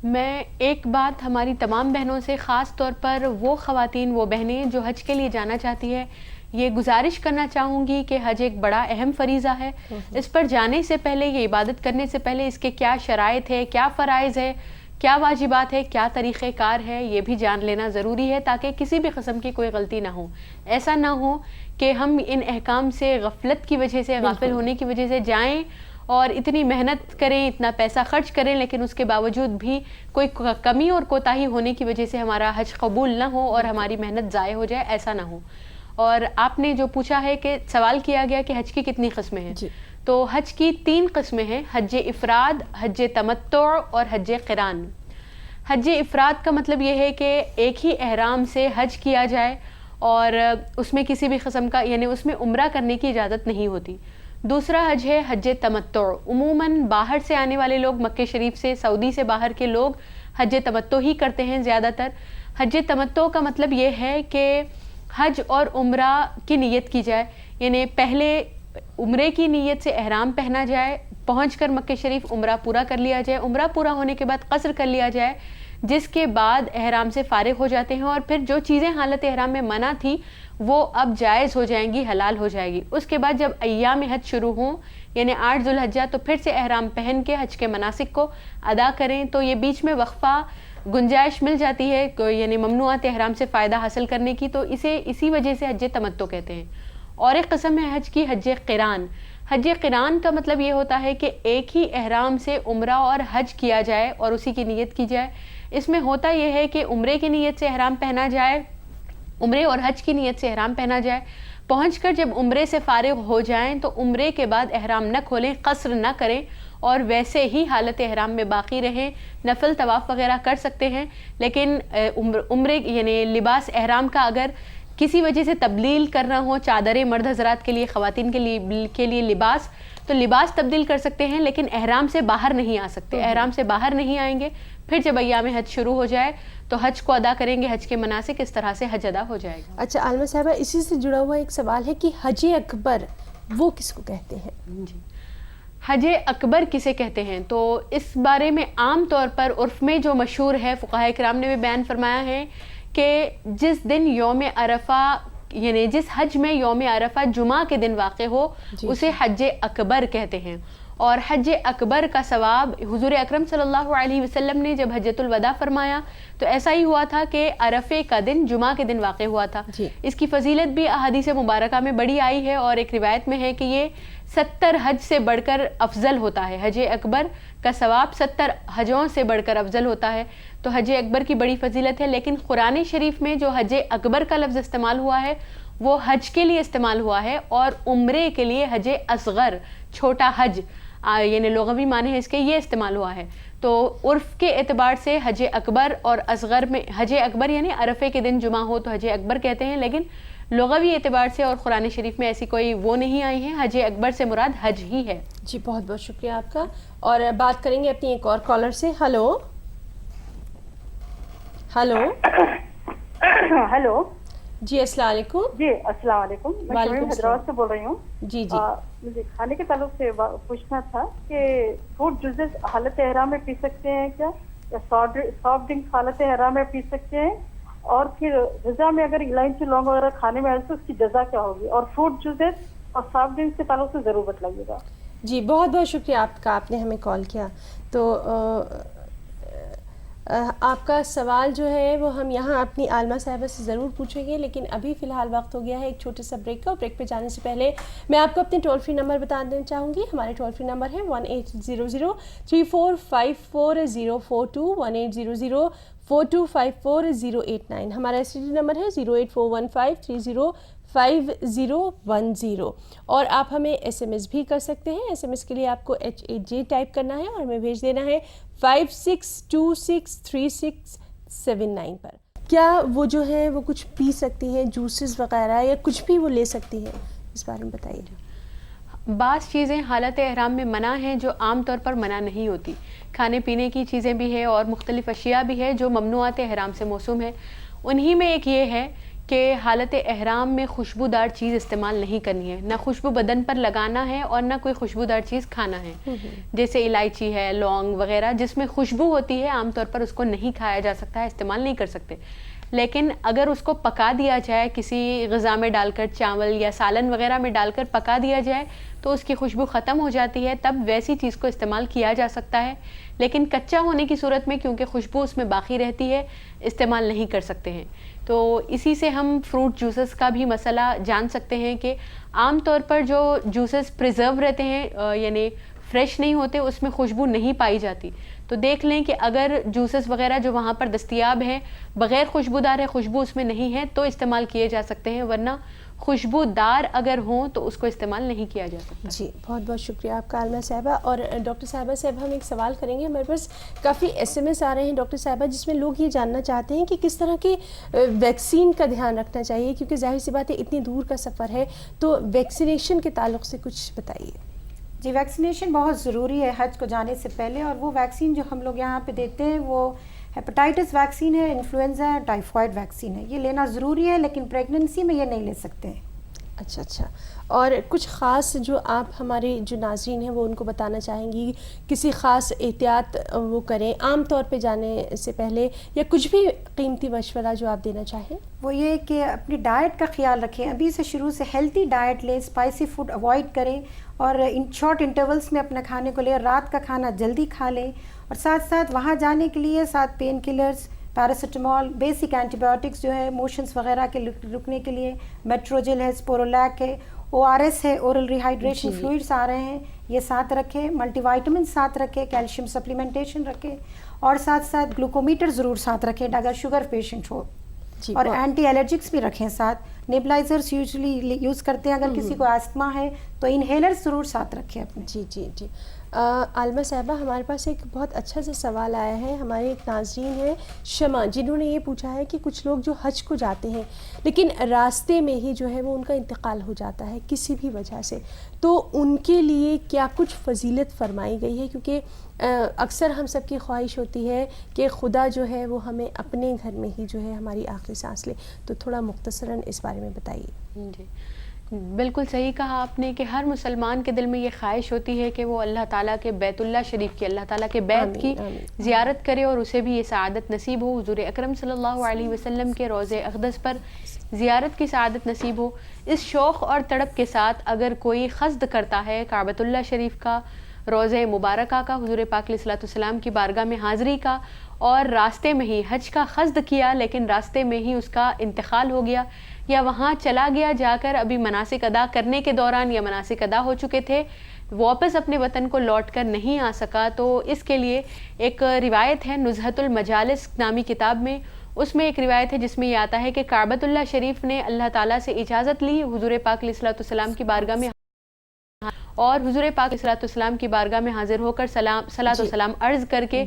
میں ایک بات ہماری تمام بہنوں سے، خاص طور پر وہ خواتین، وہ بہنیں جو حج کے لیے جانا چاہتی ہے، یہ گزارش کرنا چاہوں گی کہ حج ایک بڑا اہم فریضہ ہے، اس پر جانے سے پہلے، یہ عبادت کرنے سے پہلے اس کے کیا شرائط ہے، کیا فرائض ہے، کیا واجبات ہے، کیا طریقہ کار ہے، یہ بھی جان لینا ضروری ہے تاکہ کسی بھی قسم کی کوئی غلطی نہ ہو۔ ایسا نہ ہو کہ ہم ان احکام سے غفلت کی وجہ سے، غافل ہونے کی وجہ سے جائیں اور اتنی محنت کریں، اتنا پیسہ خرچ کریں، لیکن اس کے باوجود بھی کوئی کمی اور کوتاہی ہونے کی وجہ سے ہمارا حج قبول نہ ہو اور ہماری محنت ضائع ہو جائے، ایسا نہ ہو۔ اور آپ نے جو پوچھا ہے کہ سوال کیا گیا کہ حج کی کتنی قسمیں ہیں، تو حج کی 3 قسمیں ہیں، حج افراد، حج تمتع اور حج قران۔ حج افراد کا مطلب یہ ہے کہ ایک ہی احرام سے حج کیا جائے اور اس میں کسی بھی قسم کا یعنی اس میں عمرہ کرنے کی اجازت نہیں ہوتی۔ دوسرا حج ہے حج تمتع، عموماً باہر سے آنے والے لوگ، مکہ شریف سے، سعودی سے باہر کے لوگ حج تمتع ہی کرتے ہیں زیادہ تر۔ حج تمتع کا مطلب یہ ہے کہ حج اور عمرہ کی نیت کی جائے، یعنی پہلے عمرے کی نیت سے احرام پہنا جائے، پہنچ کر مکہ شریف عمرہ پورا کر لیا جائے، عمرہ پورا ہونے کے بعد قصر کر لیا جائے، جس کے بعد احرام سے فارغ ہو جاتے ہیں، اور پھر جو چیزیں حالت احرام میں منع تھی وہ اب جائز ہو جائیں گی، حلال ہو جائے گی۔ اس کے بعد جب ایام حج شروع ہوں یعنی 8 ذو الحجہ، تو پھر سے احرام پہن کے حج کے مناسک کو ادا کریں، تو یہ بیچ میں وقفہ گنجائش مل جاتی ہے یعنی ممنوعات احرام سے فائدہ حاصل کرنے کی، تو اسی وجہ سے حج تمتع کہتے ہیں۔ اور ایک قسم ہے حج کی حج قران۔ حج قران کا مطلب یہ ہوتا ہے کہ ایک ہی احرام سے عمرہ اور حج کیا جائے اور اسی کی نیت کی جائے۔ اس میں ہوتا یہ ہے کہ عمرے کی نیت سے احرام پہنا جائے، عمرے اور حج کی نیت سے احرام پہنا جائے، پہنچ کر جب عمرے سے فارغ ہو جائیں تو عمرے کے بعد احرام نہ کھولیں، قصر نہ کریں اور ویسے ہی حالت احرام میں باقی رہیں. نفل طواف وغیرہ کر سکتے ہیں، لیکن عمرے یعنی لباس احرام کا اگر کسی وجہ سے تبدیل کرنا ہو، چادریں مرد حضرات کے لیے، خواتین کے لیے لباس، تو لباس تبدیل کر سکتے ہیں، لیکن احرام سے باہر نہیں آ سکتے. احرام سے باہر نہیں آئیں گے. پھر جب ایام حج شروع ہو جائے تو حج کو ادا کریں گے، حج کے مناسک اس طرح سے حج ادا ہو جائے گا. اچھا عالمہ صاحبہ، اسی سے جڑا ہوا ایک سوال ہے کہ حج اکبر وہ کس کو کہتے ہیں؟ جی، حج اکبر کسے کہتے ہیں؟ تو اس بارے میں عام طور پر عرف میں جو مشہور ہے، فقہاء کرام نے بھی بیان فرمایا ہے کہ جس دن یوم عرفہ یعنی جس حج میں یوم عرفہ جمعہ کے دن واقع ہو اسے حج اکبر کہتے ہیں. اور حج اکبر کا ثواب حضور اکرم صلی اللہ علیہ وسلم نے جب حجۃ الوداع فرمایا تو ایسا ہی ہوا تھا کہ عرفے کا دن جمعہ کے دن واقع ہوا تھا. اس کی فضیلت بھی احادیث مبارکہ میں بڑی آئی ہے، اور ایک روایت میں ہے کہ یہ 70 حج سے بڑھ کر افضل ہوتا ہے. حج اکبر کا ثواب 70 حجوں سے بڑھ کر افضل ہوتا ہے. تو حج اکبر کی بڑی فضیلت ہے. لیکن قرآن شریف میں جو حج اکبر کا لفظ استعمال ہوا ہے وہ حج کے لیے استعمال ہوا ہے، اور عمرے کے لیے حج اصغر، چھوٹا حج یعنی لغوی معنی ہے اس کے، یہ استعمال ہوا ہے. تو عرف کے اعتبار سے حج اکبر اور اصغر میں حج اکبر یعنی عرفے کے دن جمعہ ہو تو حج اکبر کہتے ہیں، لیکن لغوی اعتبار سے اور قرآن شریف میں ایسی کوئی وہ نہیں آئی ہے. حج اکبر سے مراد حج ہی ہے. جی بہت بہت شکریہ آپ کا. اور بات کریں گے اپنی ایک اور کالر سے. Hello hello. جی السلام علیکم. جی السلام علیکم. میں شمیم حیدرآباد سے بول رہی ہوں. جی مجھے کھانے کے تعلق سے پوچھنا تھا کہ فروٹ جوسز حالت احرام میں پی سکتے ہیں کیا، یا سافٹ ڈرنک حالت احرام میں پی سکتے ہیں، اور پھر غذا میں اگر الائچی لونگ وغیرہ کھانے میں آئے تو اس کی جزا کیا ہوگی، اور فروٹ جوسز اور سافٹ ڈرنک کے تعلق سے ضرور بتلائیے گا. جی بہت بہت شکریہ آپ کا، آپ نے ہمیں کال کیا. تو آپ کا سوال جو ہے وہ ہم یہاں اپنی عالمہ صاحبہ سے ضرور پوچھیں گے، لیکن ابھی فی الحال وقت ہو گیا ہے ایک چھوٹے سا بریک کا. بریک پہ جانے سے پہلے میں آپ کو اپنے ٹول فری نمبر بتا دینا چاہوں گی. ہمارے ٹول فری نمبر ہے 180034544042 180042544089. ہمارا ایس ٹی ڈی نمبر ہے 08415305010. اور آپ ہمیں ایس ایم ایس بھی کر سکتے ہیں. ایس ایم ایس کے لیے آپ کو HAJ ٹائپ کرنا ہے اور ہمیں بھیج دینا ہے 56263679 پر. کیا وہ جو ہے وہ کچھ پی سکتی ہیں، جوسز وغیرہ، یا کچھ بھی وہ لے سکتی ہیں؟ اس بارے میں بتائیے. بعض چیزیں حالت احرام میں منع ہیں جو عام طور پر منع نہیں ہوتی. کھانے پینے کی چیزیں بھی ہیں اور مختلف اشیاء بھی ہے جو ممنوعات احرام سے موسوم ہے. انہی میں ایک یہ ہے کہ حالت احرام میں خوشبودار چیز استعمال نہیں کرنی ہے، نہ خوشبو بدن پر لگانا ہے اور نہ کوئی خوشبودار چیز کھانا ہے. جیسے الائچی ہے، لونگ وغیرہ جس میں خوشبو ہوتی ہے عام طور پر اس کو نہیں کھایا جا سکتا ہے، استعمال نہیں کر سکتے. لیکن اگر اس کو پکا دیا جائے، کسی غذا میں ڈال کر، چاول یا سالن وغیرہ میں ڈال کر پکا دیا جائے تو اس کی خوشبو ختم ہو جاتی ہے، تب ویسی چیز کو استعمال کیا جا سکتا ہے. لیکن کچا ہونے کی صورت میں کیونکہ خوشبو اس میں باقی رہتی ہے، استعمال نہیں کر سکتے ہیں. تو اسی سے ہم فروٹ جوسز کا بھی مسئلہ جان سکتے ہیں کہ عام طور پر جو جوسز پریزرو رہتے ہیں یعنی فریش نہیں ہوتے، اس میں خوشبو نہیں پائی جاتی. تو دیکھ لیں کہ اگر جوسز وغیرہ جو وہاں پر دستیاب ہیں بغیر خوشبودار ہے، خوشبو اس میں نہیں ہے تو استعمال کیے جا سکتے ہیں، ورنہ خوشبودار اگر ہوں تو اس کو استعمال نہیں کیا جا سکتا. جی بہت بہت شکریہ آپ کا عالمہ صاحبہ. اور ڈاکٹر صاحبہ سے اب ہم ایک سوال کریں گے. ہمارے پاس کافی ایس ایم ایس آ رہے ہیں ڈاکٹر صاحبہ جس میں لوگ یہ جاننا چاہتے ہیں کہ کس طرح کی ویکسین کا دھیان رکھنا چاہیے، کیونکہ ظاہر سی بات ہے اتنی دور کا سفر ہے، تو ویکسینیشن کے تعلق سے کچھ بتائیے. جی ویکسینیشن بہت ضروری ہے حج کو جانے سے پہلے، اور وہ ویکسین جو ہم لوگ یہاں پہ دیتے ہیں وہ ہیپاٹائٹس ویکسین ہے، انفلوئنزا ہے، ٹائیفائڈ ویکسین ہے. یہ لینا ضروری ہے لیکن پریگننسی میں یہ نہیں لے سکتے ہیں. اچھا. اور کچھ خاص جو آپ ہمارے جو ناظرین ہیں وہ ان کو بتانا چاہیں گی، کسی خاص احتیاط وہ کریں عام طور پہ جانے سے پہلے، یا کچھ بھی قیمتی مشورہ جو آپ دینا چاہیں؟ وہ یہ کہ اپنی ڈائٹ کا خیال رکھیں، ابھی سے شروع سے ہیلتھی ڈائٹ لیں، اسپائسی فوڈ اوائڈ کریں، اور شارٹ انٹرولس میں اپنا کھانے کو لیں. رات کا کھانا جلدی کھا لیں، اور ساتھ ساتھ وہاں جانے کے لیے ساتھ pain killers, paracetamol, basic antibiotics جو ہے موشنز وغیرہ کے رکنے کے لیے، میٹروجل ہے، اسپورولیک ہے، ORS ہے، اورل ریہائیڈریشن فلوئڈس آ رہے ہیں، یہ ساتھ رکھیں. ملٹی وائٹامن ساتھ رکھیں، کیلشیم سپلیمنٹیشن رکھیں، اور ساتھ ساتھ گلوکومیٹر ضرور ساتھ رکھیں اگر شوگر پیشنٹ ہو. اور اینٹی الرجکس بھی رکھیں ساتھ. نیبلائزرس یوزلی یوز کرتے ہیں, اگر کسی کو آستما ہے تو انہیلر ضرور ساتھ رکھیں اپنے. جی جی جی. عالمہ صاحبہ, ہمارے پاس ایک بہت اچھا سا سوال آیا ہے. ہمارے ایک ناظرین ہیں شمع, جنہوں نے یہ پوچھا ہے کہ کچھ لوگ جو حج کو جاتے ہیں لیکن راستے میں ہی جو ہے وہ ان کا انتقال ہو جاتا ہے کسی بھی وجہ سے, تو ان کے لیے کیا کچھ فضیلت فرمائی گئی ہے؟ کیونکہ اکثر ہم سب کی خواہش ہوتی ہے کہ خدا جو ہے وہ ہمیں اپنے گھر میں ہی جو ہے ہماری آخری سانس لے, تو تھوڑا مختصراً اس بارے میں بتائیے. جی بالکل صحیح کہا آپ نے کہ ہر مسلمان کے دل میں یہ خواہش ہوتی ہے کہ وہ اللہ تعالیٰ کے بیت اللہ شریف کی, اللہ تعالیٰ کے بیت کی زیارت کرے اور اسے بھی یہ سعادت نصیب ہو, حضور اکرم صلی اللہ علیہ وسلم کے روضہ اقدس پر زیارت کی سعادت نصیب ہو. اس شوق اور تڑپ کے ساتھ اگر کوئی قصد کرتا ہے کعبۃ اللہ شریف کا, روضہ مبارکہ کا, حضور پاک علیہ الصلوۃ والسلام کی بارگاہ میں حاضری کا, اور راستے میں ہی حج کا قصد کیا لیکن راستے میں ہی اس کا انتقال ہو گیا, یا وہاں چلا گیا جا کر ابھی مناسک ادا کرنے کے دوران یا مناسک ادا ہو چکے تھے, واپس اپنے وطن کو لوٹ کر نہیں آ سکا, تو اس کے لیے ایک روایت ہے نزہۃ المجالس نامی کتاب میں, اس میں ایک روایت ہے جس میں یہ آتا ہے کہ کعبۃ اللہ شریف نے اللہ تعالیٰ سے اجازت لی حضور پاک علیہ الصلوۃ والسلام کی بارگاہ میں, اور حضور پاک علیہ الصلوۃ والسلام کی بارگاہ میں حاضر ہو کر صلاۃ و سلام عرض کر کے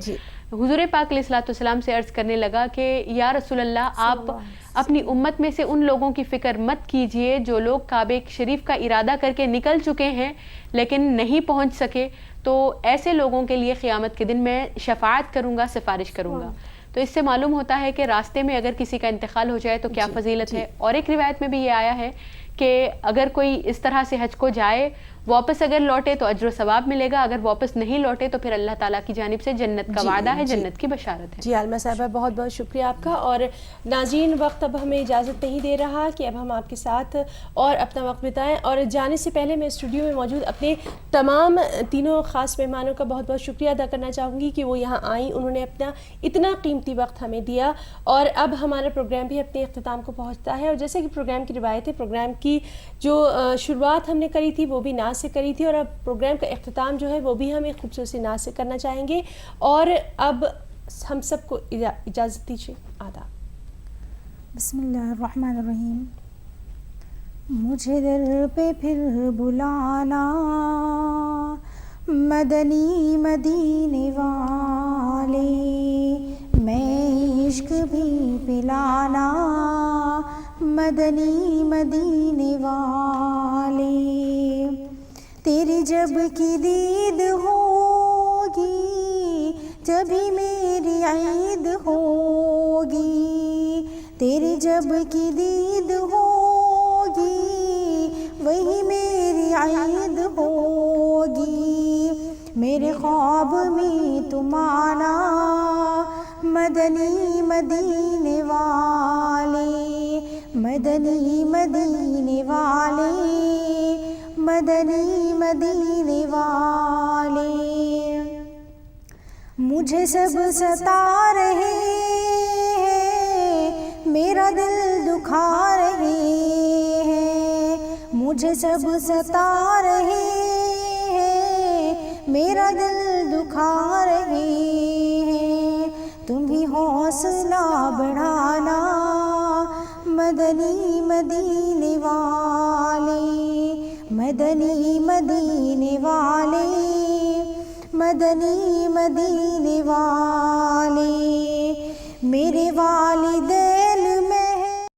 حضور پاک علیہ الصلوۃ والسلام سے عرض کرنے لگا کہ یا رسول اللہ, آپ اپنی امت میں سے ان لوگوں کی فکر مت کیجئے جو لوگ کعبہ شریف کا ارادہ کر کے نکل چکے ہیں لیکن نہیں پہنچ سکے, تو ایسے لوگوں کے لیے قیامت کے دن میں شفاعت کروں گا, سفارش کروں گا. تو اس سے معلوم ہوتا ہے کہ راستے میں اگر کسی کا انتقال ہو جائے تو کیا فضیلت ہے. اور ایک روایت میں بھی یہ آیا ہے کہ اگر کوئی اس طرح سے حج کو جائے, واپس اگر لوٹے تو اجر و ثواب ملے گا, اگر واپس نہیں لوٹے تو پھر اللہ تعالیٰ کی جانب سے جنت کا وعدہ ہے, جنت کی بشارت ہے. جی عالمہ صاحبہ, بہت بہت شکریہ آپ کا. اور ناظرین, وقت اب ہمیں اجازت نہیں دے رہا کہ اب ہم آپ کے ساتھ اور اپنا وقت بتائیں, اور جانے سے پہلے میں اسٹوڈیو میں موجود اپنے تمام تینوں خاص مہمانوں کا بہت بہت شکریہ ادا کرنا چاہوں گی کہ وہ یہاں آئیں, انہوں نے اپنا اتنا قیمتی وقت ہمیں دیا. اور اب ہمارا پروگرام بھی اپنے اختتام کو پہنچتا ہے, اور جیسے کہ پروگرام کی روایت ہے, پروگرام کی جو شروعات ہم نے کری تھی وہ بھی ناز سے کری تھی, اور اب پروگرام کا اختتام جو ہے وہ بھی ہم ایک خوبصورت سی ناز سے کرنا چاہیں گے. اور اب ہم سب کو اجازت دیجیے. آداب. بسم اللہ الرحمن الرحیم. مجھے در پہ پھر بلانا مدنی مدینے والے, میں عشق بھی پلانا مدنی مدینے والے. تیری جب کی دید ہوگی جبھی میری عید ہوگی, تیری جب کی دید ہوگی وہی میری عید ہوگی. میرے خواب میں تم آنا مدنی مدینے والے, مدنی مدینے والے, مدنی مدینے والے. مجھے سب ستا رہے ہیں, میرا دل دکھا رہے ہیں, مجھے سب ستا رہے ہیں, میرا دل دکھا رہے ہیں. تم بھی حوصلہ بڑھانا مدنی مدینے والے, مدنی مدینے والے, مدنی مدینے والے. میرے والد